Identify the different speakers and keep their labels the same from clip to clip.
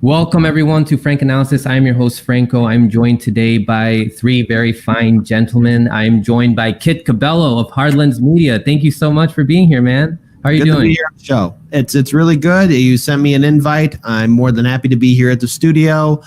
Speaker 1: Welcome everyone to Frank Analysis. I'm your host Franco. I'm joined today by three very fine gentlemen. I'm joined by Kit Cabello of Hardlands Media. Thank you so much for being here, man. How are you doing?
Speaker 2: Good to be here on the show. It's really good. You sent me an invite. I'm more than happy to be here at the studio.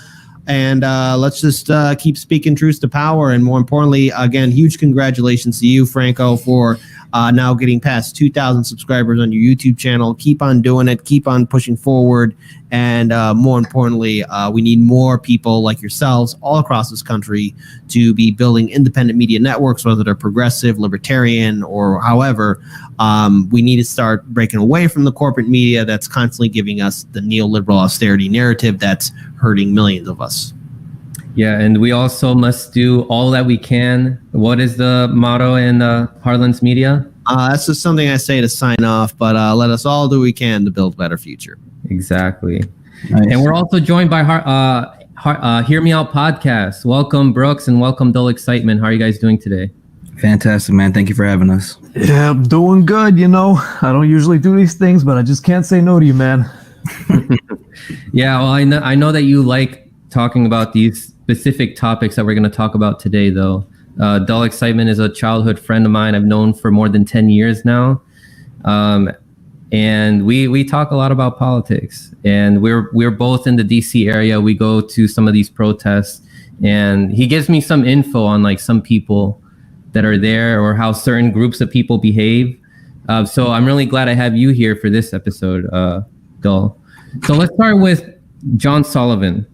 Speaker 2: And let's just keep speaking truth to power. And more importantly, again, huge congratulations to you, Franco, for now getting past 2,000 subscribers on your YouTube channel. Keep on doing it. Keep on pushing forward. And more importantly, we need more people like yourselves all across this country to be building independent media networks, whether they're progressive, libertarian, or however. We need to start breaking away from the corporate media that's constantly giving us the neoliberal austerity narrative that's hurting millions of us.
Speaker 1: Yeah, and we also must do all that we can. What is the motto in Hardlands Media?
Speaker 2: That's just something I say to sign off, but let us all do what we can to build a better future.
Speaker 1: Exactly. Nice. And we're also joined by Hear Me Out Podcast. Welcome, Brooks, and welcome, Dull Excitement. How are you guys doing today?
Speaker 3: Fantastic, man. Thank you for having us.
Speaker 4: Yeah, I'm doing good. You know, I don't usually do these things, but I just can't say no to you, man.
Speaker 1: Yeah, well, I know that you like talking about these specific topics that we're going to talk about today, though. Dull Excitement is a childhood friend of mine I've known for more than 10 years now. And we talk a lot about politics, and we're both in the DC area. We go to some of these protests, and he gives me some info on like some people that are there or how certain groups of people behave. So I'm really glad I have you here for this episode, Dull. So let's start with John Sullivan.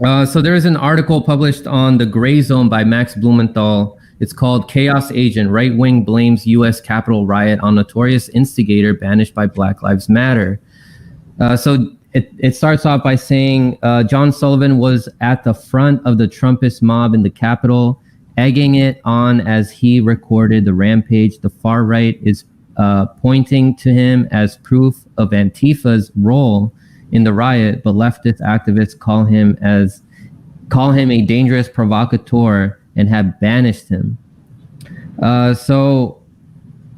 Speaker 1: So there is an article published on The Gray Zone by Max Blumenthal. It's called Chaos Agent, Right-Wing Blames U.S. Capitol Riot on Notorious Instigator Banished by Black Lives Matter. So it starts off by saying John Sullivan was at the front of the Trumpist mob in the Capitol, egging it on as he recorded the rampage. The far right is pointing to him as proof of Antifa's role in the riot, but leftist activists call him a dangerous provocateur and have banished him. So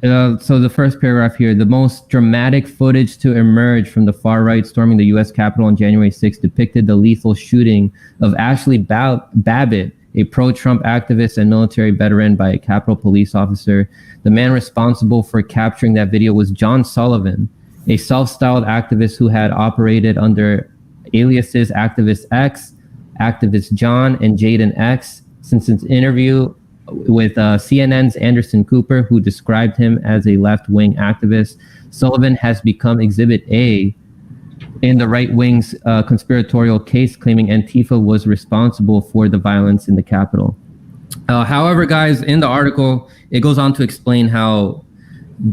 Speaker 1: the first paragraph here: the most dramatic footage to emerge from the far right storming the U.S. Capitol on January 6th depicted the lethal shooting of Ashley Babbitt, a pro-Trump activist and military veteran, by a Capitol police officer. The man responsible for capturing that video was John Sullivan, a self-styled activist who had operated under aliases Activist X, Activist John, and Jaden X since his interview with CNN's Anderson Cooper, who described him as a left-wing activist. Sullivan has become Exhibit A in the right-wing's conspiratorial case, claiming Antifa was responsible for the violence in the Capitol. However, guys, in the article, it goes on to explain how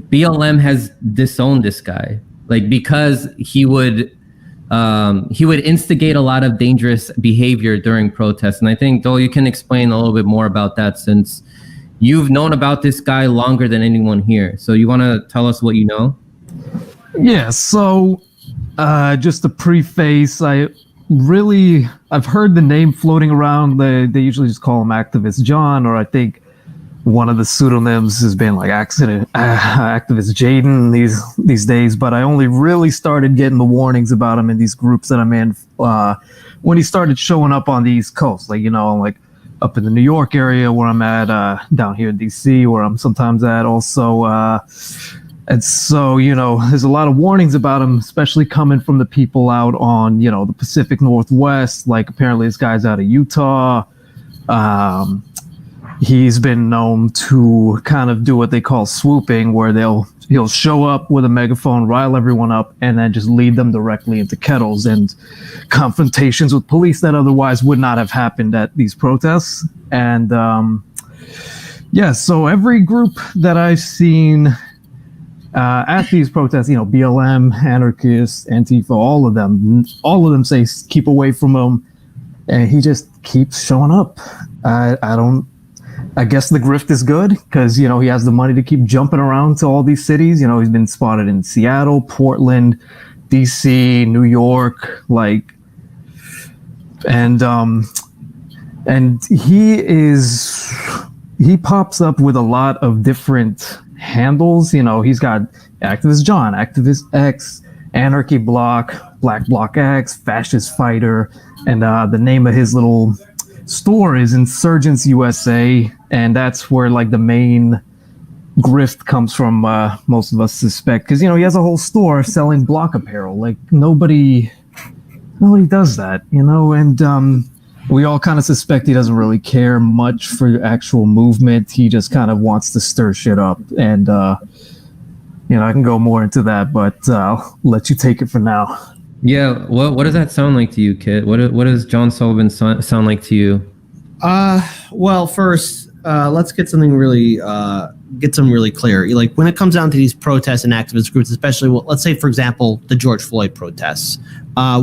Speaker 1: BLM has disowned this guy, like, because he would instigate a lot of dangerous behavior during protests. And I think, Dole, you can explain a little bit more about that, since you've known about this guy longer than anyone here. So you want to tell us what you know?
Speaker 4: Yeah, so just to preface, I've heard the name floating around. They usually just call him Activist John, or I think one of the pseudonyms has been like Activist Jaden these days, but I only really started getting the warnings about him in these groups that I'm in when he started showing up on the East Coast, like, you know, like up in the New York area where I'm at, down here in DC where I'm sometimes at also. And so, you know, there's a lot of warnings about him, especially coming from the people out on, you know, the Pacific Northwest. Like, apparently this guy's out of Utah. He's been known to kind of do what they call swooping, where he'll show up with a megaphone, rile everyone up, and then just lead them directly into kettles and confrontations with police that otherwise would not have happened at these protests. And so every group that I've seen at these protests, you know, BLM, anarchists, Antifa, all of them say keep away from him, and he just keeps showing up. I guess the grift is good because, you know, he has the money to keep jumping around to all these cities. You know, he's been spotted in Seattle, Portland, DC, New York, like, and he pops up with a lot of different handles. You know, he's got Activist John, Activist X, Anarchy Block, Black Bloc X, fascist fighter, and the name of his little store is Insurgents USA, and that's where like the main grift comes from. Most of us suspect, because he has a whole store selling block apparel. Like nobody does that, and we all kind of suspect he doesn't really care much for actual movement. He just kind of wants to stir shit up, and I can go more into that, but I'll let you take it for now.
Speaker 1: Yeah, what does that sound like to you, Kit? What does John Sullivan sound like to you?
Speaker 2: Well, first, let's get something really clear. Like when it comes down to these protests and activist groups, especially, let's say, for example, the George Floyd protests.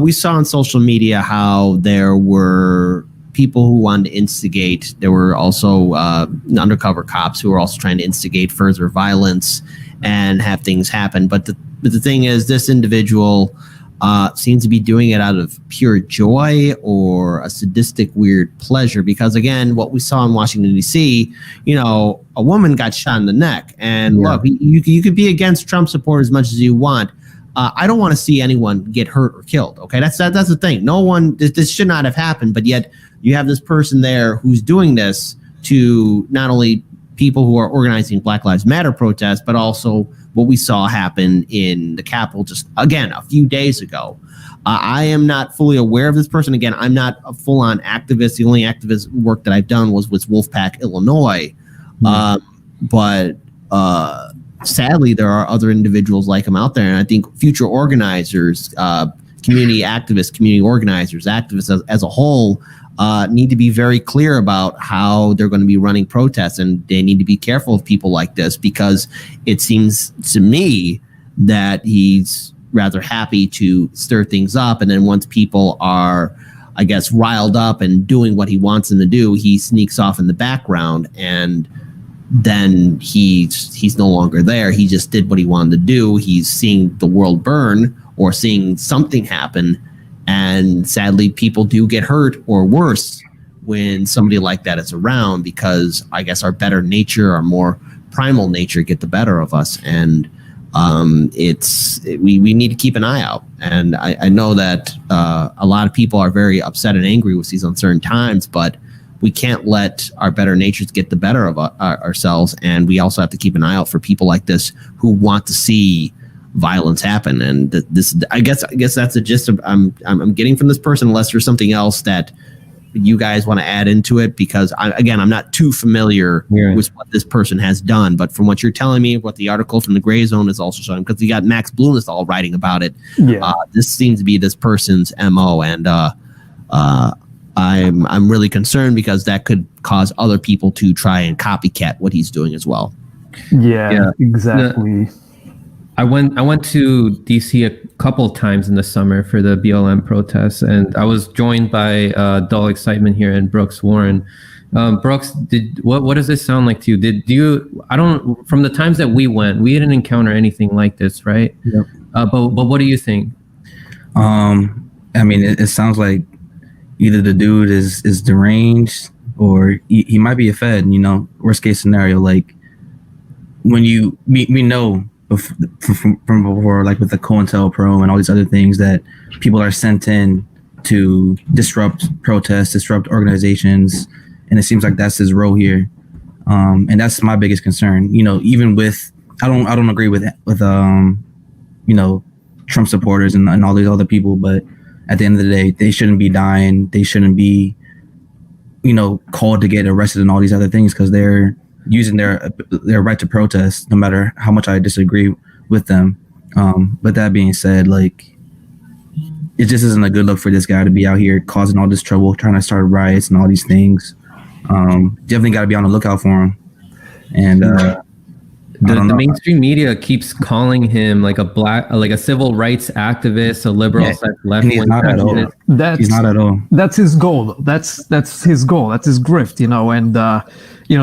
Speaker 2: We saw on social media how there were people who wanted to instigate. There were also undercover cops who were also trying to instigate further violence and have things happen. But the thing is, this individual seems to be doing it out of pure joy or a sadistic, weird pleasure. Because again, what we saw in Washington, D.C., a woman got shot in the neck. And look, you could be against Trump supporters as much as you want. I don't want to see anyone get hurt or killed. Okay, that's the thing. No one. This should not have happened. But yet you have this person there who's doing this to not only people who are organizing Black Lives Matter protests, but also what we saw happen in the Capitol just, again, a few days ago. I am not fully aware of this person. Again, I'm not a full-on activist. The only activist work that I've done was with Wolfpack, Illinois. But sadly, there are other individuals like him out there. And I think future organizers, community activists, community organizers, activists as a whole, need to be very clear about how they're going to be running protests, and they need to be careful of people like this, because it seems to me that he's rather happy to stir things up, and then once people are, I guess, riled up and doing what he wants them to do, he sneaks off in the background, and then he's no longer there. He just did what he wanted to do. He's seeing the world burn or seeing something happen. And sadly, people do get hurt or worse when somebody like that is around, because I guess our better nature, our more primal nature, get the better of us. And we need to keep an eye out. And I know that a lot of people are very upset and angry with these uncertain times, but we can't let our better natures get the better of ourselves. And we also have to keep an eye out for people like this who want to see violence happen. And this, I guess that's the gist of I'm getting from this person, unless there's something else that you guys want to add into it, because I'm not too familiar with what this person has done, but from what you're telling me, what the article from the Gray Zone is also showing, because you got Max Blumenthal writing about it. This seems to be this person's MO, and I'm really concerned, because that could cause other people to try and copycat what he's doing as well.
Speaker 4: Yeah. Exactly.
Speaker 1: I went to DC a couple times in the summer for the BLM protests, and I was joined by Dull Excitement here and Brooks Warren. Brooks, what does this sound like to you? From the times that we went, we didn't encounter anything like this, right?
Speaker 3: Yep.
Speaker 1: But what do you think?
Speaker 3: It sounds like either the dude is deranged, or he might be a fed. Worst case scenario. Like when we know from before, like with the COINTELPRO and all these other things, that people are sent in to disrupt protests, disrupt organizations, and it seems like that's his role here. And that's my biggest concern. Even with I don't agree with Trump supporters and all these other people, but at the end of the day, they shouldn't be dying. They shouldn't be, called to get arrested and all these other things, because they're using their right to protest, no matter how much I disagree with them. But that being said, like, it just isn't a good look for this guy to be out here causing all this trouble, trying to start riots and all these things. Definitely got to be on the lookout for him. And
Speaker 1: the mainstream media keeps calling him like a civil rights activist, a liberal left wing.
Speaker 3: He's not at all. He's not at all.
Speaker 4: That's his goal. That's his goal. That's his grift. And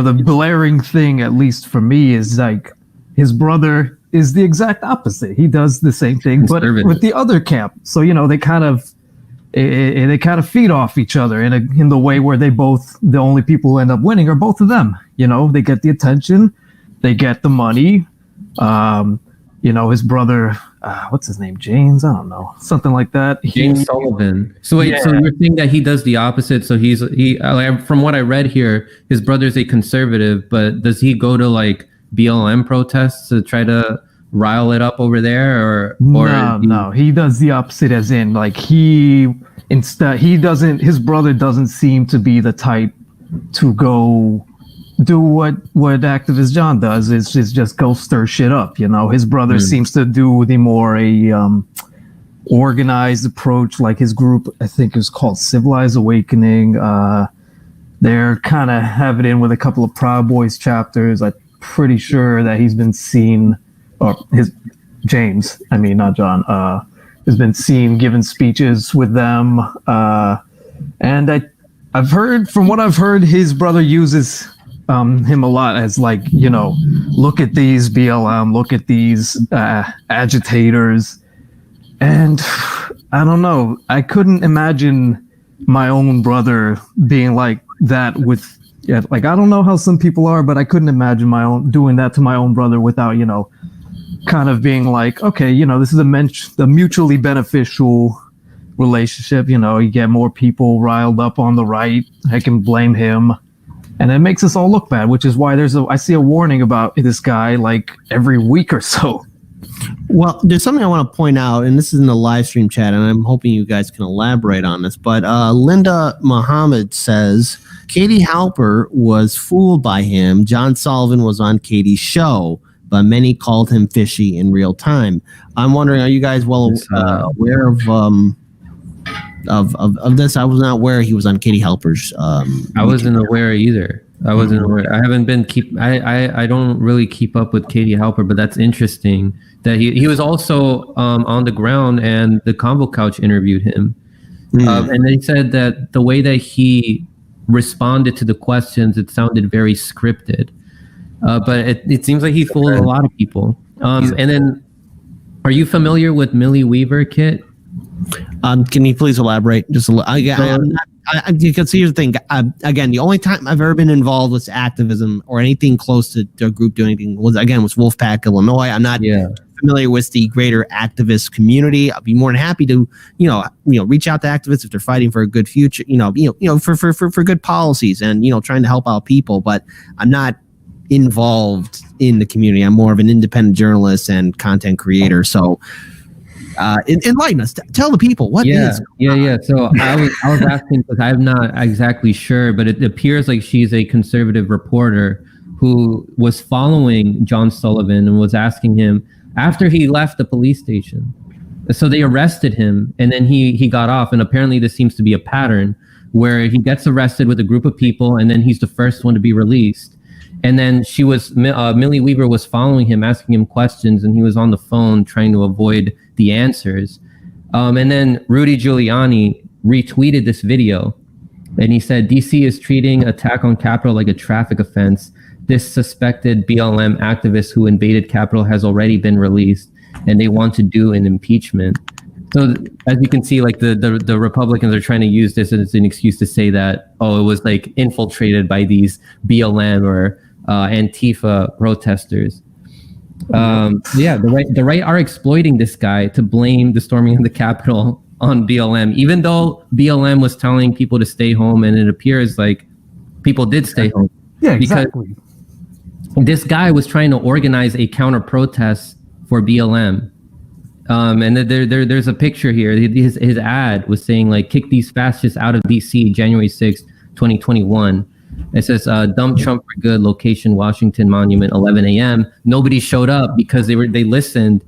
Speaker 4: the blaring thing, at least for me, is like his brother is the exact opposite. He does the same thing, but with the other camp. So they kind of feed off each other in the way where the only people who end up winning are both of them. They get the attention. They get the money. his brother, what's his name, James? I don't know, something like that.
Speaker 1: James Sullivan. So wait, so you're saying that he does the opposite? So from what I read here, his brother's a conservative, but does he go to like BLM protests to try to rile it up over there, or
Speaker 4: no, he does the opposite, as in like his brother doesn't seem to be the type to go do what activist John does, is just go stir shit up. His brother seems to do the more organized approach, like his group, I think is called Civilized Awakening. They're kind of have it in with a couple of Proud Boys chapters. I'm pretty sure that he's been seen, or James, I mean, not John, has been seen giving speeches with them. And I've heard, from what I've heard, his brother uses him a lot as like, look at these BLM, look at these agitators. And I don't know, I couldn't imagine my own brother being like that with, like, I don't know how some people are, but I couldn't imagine doing that to my own brother without, kind of being like, okay, this is a mutually beneficial relationship. You get more people riled up on the right, I can blame him, and it makes us all look bad, which is why I see a warning about this guy like every week or so.
Speaker 2: Well, there's something I want to point out, and this is in the live stream chat, and I'm hoping you guys can elaborate on this, but Linda Muhammad says Katie Halper was fooled by him. John Sullivan was on Katie's show, but many called him fishy in real time. I'm wondering, are you guys aware of this? I was not aware he was on Katie Halper's.
Speaker 1: I wasn't aware either. I wasn't aware. I haven't been I don't really keep up with Katie Halper, but that's interesting that he was also on the ground, and the Convo Couch interviewed him, and they said that the way that he responded to the questions, it sounded very scripted. But it seems like he fooled a lot of people. And then, are you familiar with Millie Weaver, Kit?
Speaker 2: Can you please elaborate just a little? You can see the thing. Again, the only time I've ever been involved with activism or anything close to a group doing anything was Wolfpack, Illinois. I'm not familiar with the greater activist community. I'd be more than happy to, reach out to activists if they're fighting for a good future, for good policies and, trying to help out people. But I'm not involved in the community. I'm more of an independent journalist and content creator. So enlighten us. Tell the people what is.
Speaker 1: So I was asking because I'm not exactly sure, but it appears like she's a conservative reporter who was following John Sullivan and was asking him after he left the police station. So they arrested him, and then he got off. And apparently this seems to be a pattern where he gets arrested with a group of people, and then he's the first one to be released. And then Millie Weaver was following him, asking him questions, and he was on the phone trying to avoid the answers. And then Rudy Giuliani retweeted this video, and he said, DC is treating attack on Capitol like a traffic offense. This suspected BLM activist who invaded Capitol has already been released, and they want to do an impeachment. So as you can see, like the Republicans are trying to use this as an excuse to say that, it was like infiltrated by these BLM or Antifa protesters. The right are exploiting this guy to blame the storming of the Capitol on BLM, even though BLM was telling people to stay home, and it appears like people did stay home.
Speaker 4: Yeah, exactly.
Speaker 1: Because this guy was trying to organize a counter protest for BLM. And there's a picture here. His ad was saying like, kick these fascists out of DC, January 6th, 2021. It says, dump Trump for good, location, Washington Monument, 11 a.m. Nobody showed up because they listened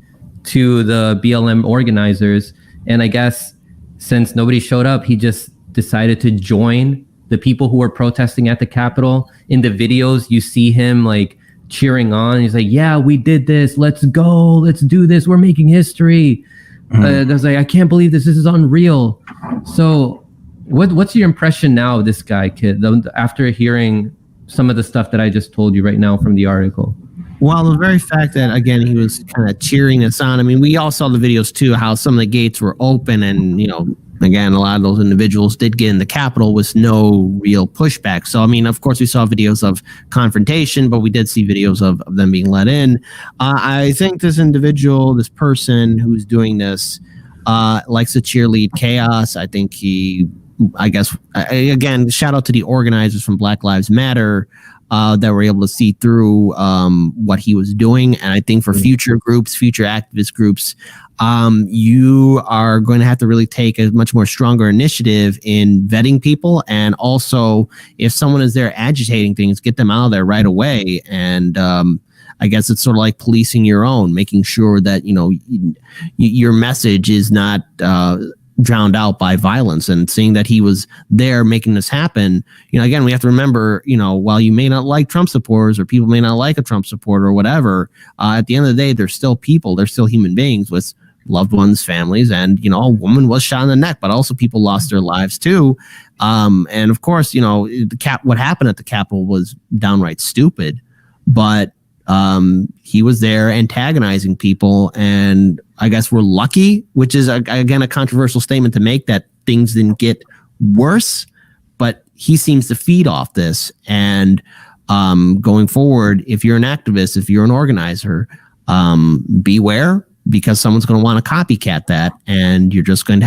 Speaker 1: to the BLM organizers. And I guess since nobody showed up, he just decided to join the people who were protesting at the Capitol. In the videos, you see him like cheering on. He's like, yeah, we did this. Let's go. Let's do this. We're making history. I was like, I can't believe this. This is unreal. So what's your impression now of this guy, Kid, after hearing some of the stuff that I just told you right now from the article?
Speaker 2: Well, the very fact that, again, he was kind of cheering us on. I mean, we all saw the videos, too, how some of the gates were open and, Again, a lot of those individuals did get in the Capitol with no real pushback. So, I mean, of course, we saw videos of confrontation, but we did see videos of them being let in. I think this individual, this person who's doing this, likes to cheerlead chaos. I think again, shout out to the organizers from Black Lives Matter that were able to see through what he was doing. And I think for future activist groups, you are going to have to really take a much more stronger initiative in vetting people. And also, if someone is there agitating things, get them out of there right away. And I guess it's sort of like policing your own, making sure that, your message is not drowned out by violence. And seeing that he was there making this happen, again, we have to remember, while you may not like Trump supporters or people may not like a Trump supporter or whatever, at the end of the day, they're still people. They're still human beings with loved ones, families, and, a woman was shot in the neck, but also people lost their lives too. And of course, what happened at the Capitol was downright stupid, but he was there antagonizing people, and I guess we're lucky, which is again a controversial statement to make, that things didn't get worse, but he seems to feed off this. And going forward, if you're an activist, if you're an organizer, beware, because someone's going to want to copycat that, and you're just going to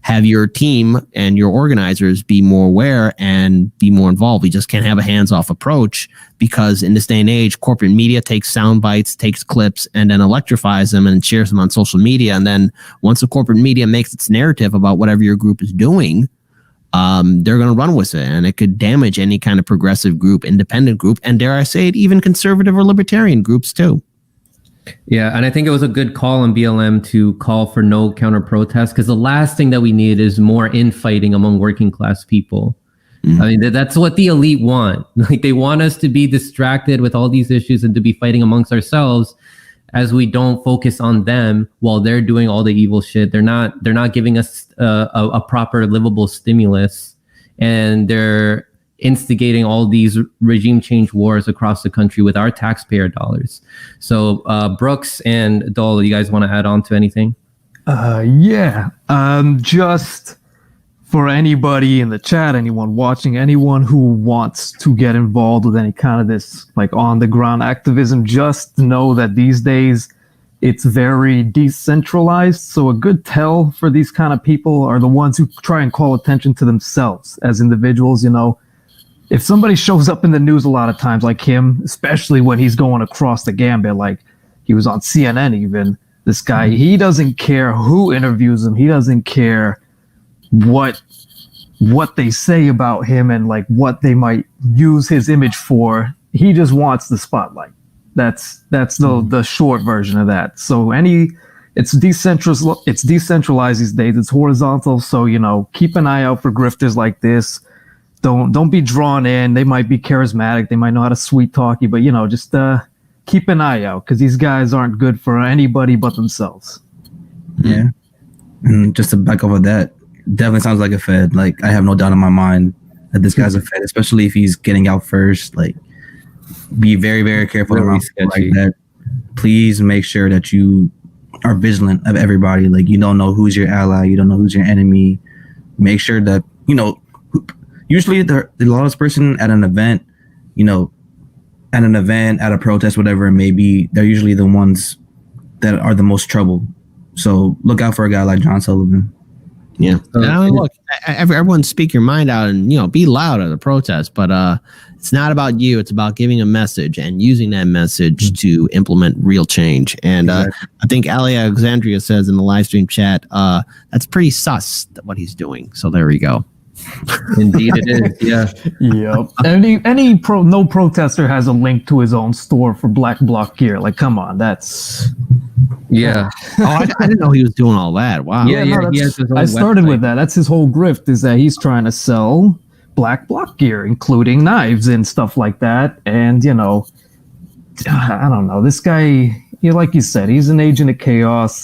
Speaker 2: have your team and your organizers be more aware and be more involved. We just can't have a hands-off approach, because in this day and age, corporate media takes sound bites, takes clips, and then electrifies them and shares them on social media. And then once the corporate media makes its narrative about whatever your group is doing, they're going to run with it, and it could damage any kind of progressive group, independent group, and dare I say it, even conservative or libertarian groups too.
Speaker 1: Yeah, and I think it was a good call on BLM to call for no counter protest, because the last thing that we need is more infighting among working class people. Mm-hmm. I mean, that's what the elite want. Like, they want us to be distracted with all these issues and to be fighting amongst ourselves, as we don't focus on them while they're doing all the evil shit. They're not giving us a proper livable stimulus, and they're instigating all these regime change wars across the country with our taxpayer dollars. So Brooks and Dole, you guys want to add on to anything?
Speaker 4: Just for anybody in the chat, anyone watching, anyone who wants to get involved with any kind of this like on the ground activism, just know that these days it's very decentralized. So a good tell for these kind of people are the ones who try and call attention to themselves as individuals. If somebody shows up in the news a lot of times, like him, especially when he's going across the gambit, like he was on CNN even, this guy, he doesn't care who interviews him. He doesn't care what they say about him and like what they might use his image for. He just wants the spotlight. That's the short version of that. So it's decentralized these days. It's horizontal. So, keep an eye out for grifters like this. Don't be drawn in. They might be charismatic. They might know how to sweet talk you, but just keep an eye out, because these guys aren't good for anybody but themselves.
Speaker 3: Yeah. And just to back off of that, definitely sounds like a Fed. Like, I have no doubt in my mind that this guy's a Fed, especially if he's getting out first. Like, be very, very careful around people like that. Please make sure that you are vigilant of everybody. Like, you don't know who's your ally. You don't know who's your enemy. Make sure that, usually the lawless person at an event, at a protest, whatever it may be, they're usually the ones that are the most trouble. So look out for a guy like John Sullivan.
Speaker 2: Yeah. Look, everyone speak your mind out and, be loud at a protest, but it's not about you. It's about giving a message and using that message to implement real change. And I think Ali Alexandria says in the live stream chat, that's pretty sus what he's doing. So there we go.
Speaker 1: Indeed it is. Yeah.
Speaker 4: Yep. Any no protester has a link to his own store for Black Bloc gear. Like, come on, that's
Speaker 1: yeah.
Speaker 2: I didn't know he was doing all that. Wow.
Speaker 1: Yeah. He has his own
Speaker 4: I started
Speaker 1: website
Speaker 4: with that. That's his whole grift, is that he's trying to sell Black Bloc gear, including knives and stuff like that. And I don't know. This guy, like you said, he's an agent of chaos.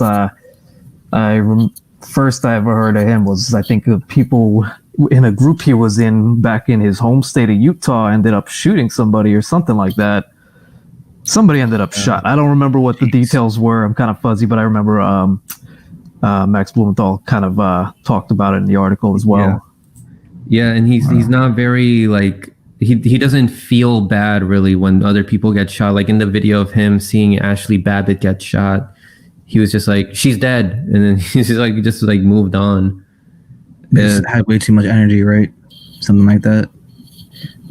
Speaker 4: First I ever heard of him was, I think, people in a group he was in back in his home state of Utah ended up shooting somebody or something like that. Somebody ended up shot. I don't remember what the details were. I'm kind of fuzzy, but I remember Max Blumenthal kind of talked about it in the article as well.
Speaker 1: Yeah, and he's not very like he doesn't feel bad really when other people get shot. Like in the video of him seeing Ashley Babbitt get shot, he was just like, she's dead, and then he's just like moved on.
Speaker 3: Just had way too much energy, right? Something like that.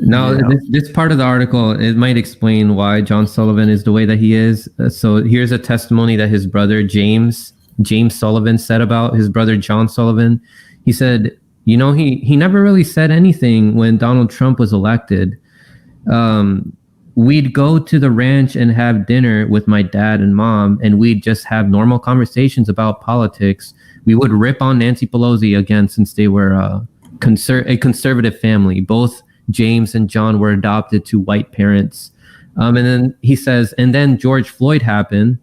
Speaker 1: Now, this part of the article, it might explain why John Sullivan is the way that he is. So here's a testimony that his brother James Sullivan said about his brother John Sullivan. He said, he never really said anything when Donald Trump was elected. We'd go to the ranch and have dinner with my dad and mom, and we'd just have normal conversations about politics. We would rip on Nancy Pelosi again, since they were a conservative family. Both James and John were adopted to white parents. And then he says, and then George Floyd happened,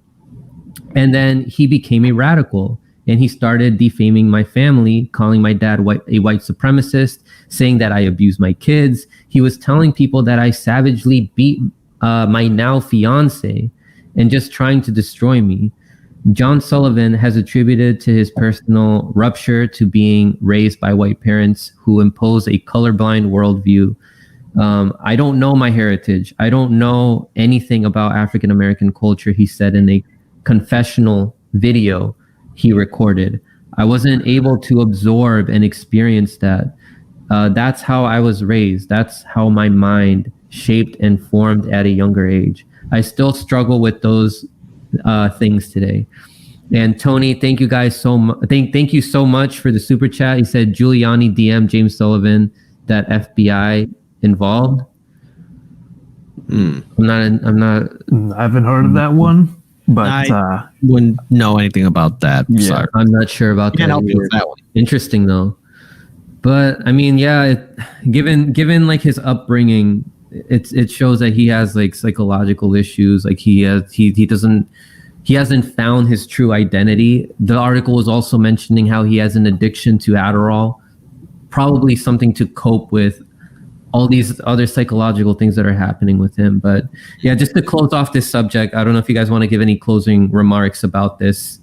Speaker 1: and then he became a radical, and he started defaming my family, calling my dad a white supremacist, saying that I abused my kids. He was telling people that I savagely beat my now fiance, and just trying to destroy me. John Sullivan has attributed to his personal rupture to being raised by white parents who impose a colorblind worldview. I don't know my heritage. I don't know anything about African American culture, he said in a confessional video he recorded. I wasn't able to absorb and experience that. That's how I was raised. That's how my mind shaped and formed at a younger age. I still struggle with those things today. And Tony, thank you guys so much. Thank you so much for the super chat. He said Giuliani DM James Sullivan that FBI involved. I'm not.
Speaker 4: I haven't heard of that one, but
Speaker 2: I wouldn't know anything about that.
Speaker 4: Yeah,
Speaker 2: Sorry.
Speaker 1: I'm not sure about that.
Speaker 2: Can't help you with that one.
Speaker 1: Interesting though. But I mean, yeah, given like his upbringing, it shows that he has like psychological issues. Like he hasn't found his true identity. The article was also mentioning how he has an addiction to Adderall, probably something to cope with all these other psychological things that are happening with him. But yeah, just to close off this subject, I don't know if you guys want to give any closing remarks about this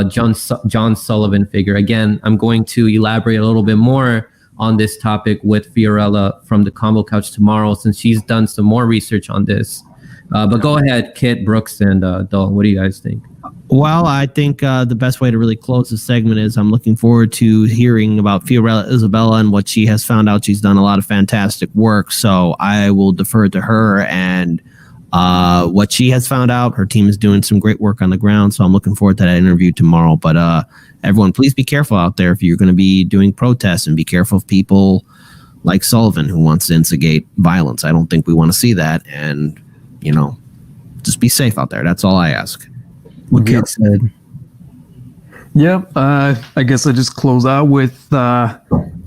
Speaker 1: John Sullivan figure. Again, I'm going to elaborate a little bit more on this topic with Fiorella from the Combo Couch tomorrow, since she's done some more research on this. But go ahead, Kit, Brooks, and Dull. What do you guys think?
Speaker 2: Well, I think the best way to really close the segment is I'm looking forward to hearing about Fiorella Isabella and what she has found out. She's done a lot of fantastic work, so I will defer to her and what she has found out. Her team is doing some great work on the ground, so I'm looking forward to that interview tomorrow. But everyone, please be careful out there if you're going to be doing protests, and be careful of people like Sullivan who wants to instigate violence. I don't think we want to see that, and just be safe out there. That's all I ask.
Speaker 3: What Kit said.
Speaker 4: Yep. I guess I just close out with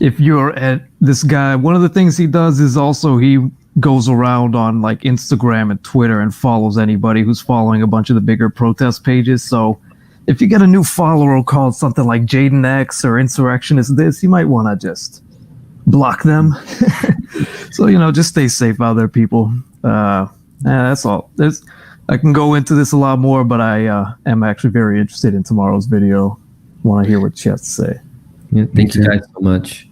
Speaker 4: if you're at this guy, one of the things he does is also he goes around on like Instagram and Twitter and follows anybody who's following a bunch of the bigger protest pages. So if you get a new follower called something like Jaden X or Insurrectionist this, you might want to just block them. So, just stay safe out there, people. That's all. I can go into this a lot more, but I am actually very interested in tomorrow's video. Want to hear what she has to say.
Speaker 1: Yeah, thank you guys so much.